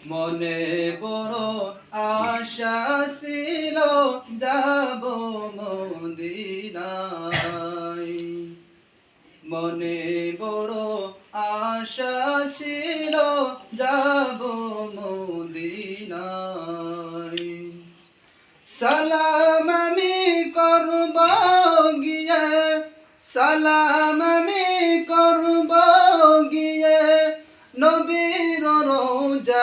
মনে বড় আশা ছিল যাব মদিনায়। মনে বড় আশা ছিল যাব মদিনায়। সালাম আমি করব গিয়ে, সালাম আমি করব গিয়ে নবীর রোজায়,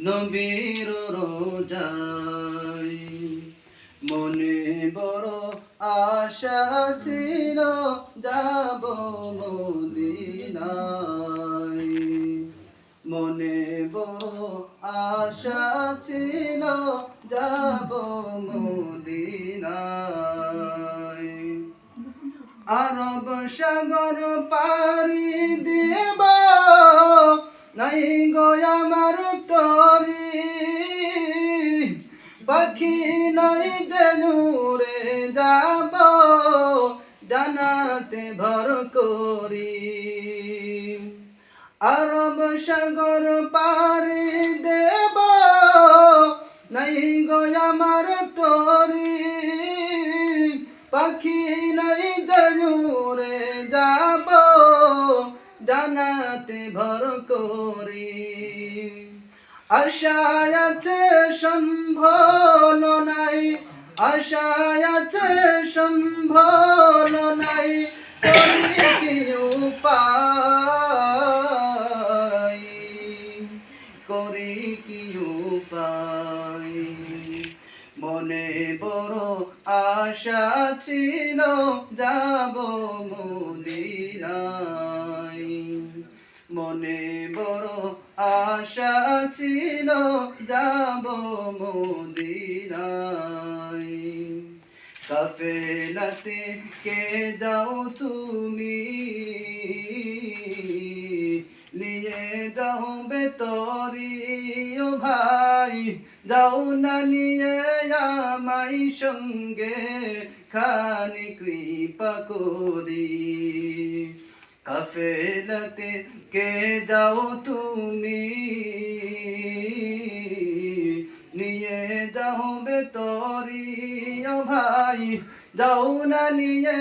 নবীর রোজায়। মনে বড় আশা ছিল যাব মদিনায়। মনে বড় আশা ছিল যাব মদিনায়। আরব সাগর পাড়ি দেব নাই গো আমার তরি, পাখি নাই দেনুরে যাব জানাতে ভর করি। আরব সাগর পাড়ি দেব নাই গো আমার তরি, পাখি নাই দেনুরে যাব জানাতে ভর করি। আশায় আছে সম্ভল নাই, আশায় আছে সম্ভল নাই, করি কি উপায়, করি কি উপায়। মনে বড় আশা ছিল যাব মদিনায়। মনে বড় আশা ছিল যাব মদিনায়। কাফেলাতে কে যাও তুমি, নিয়ে যাও বেতরি ও ভাই, যাও না নিয়ে আমায় সঙ্গে খানি কৃপা করি। কাফেলাতে কে যাও তুমি, নিয়ে যাও বেতরি ও ভাই, যাও না নিয়ে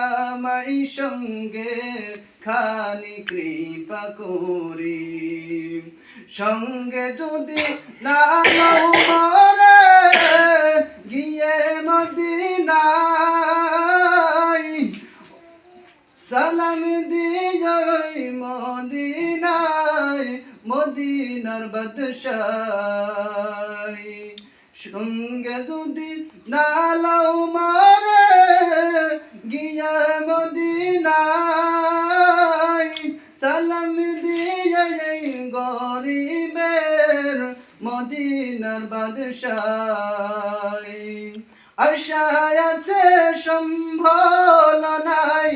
আমায় সঙ্গে খানি কৃপা করি। সঙ্গে যদি না নাও মরে গিয়ে মদিনায়, সালাম দিয়ে মদিনায়, মদিনার বাদশাহ। সঙ্গে যদি না লাও মারে গিয়া মদিনায়, সালাম দিয়ে গরিবের মদিনার বাদশাহ। আশায় আছে সম্ভল নাই,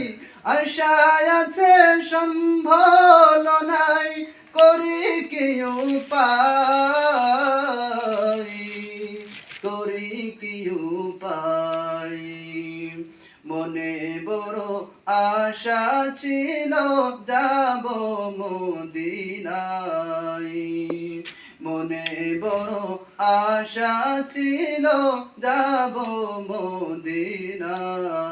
আশায় আছে সম্ভল নাই, করি কি উপায়, করি কি উপায়। মনে বড় আশা ছিল যাব মদিনায়। মনে বড় আশা ছিল যাব মদিনায়।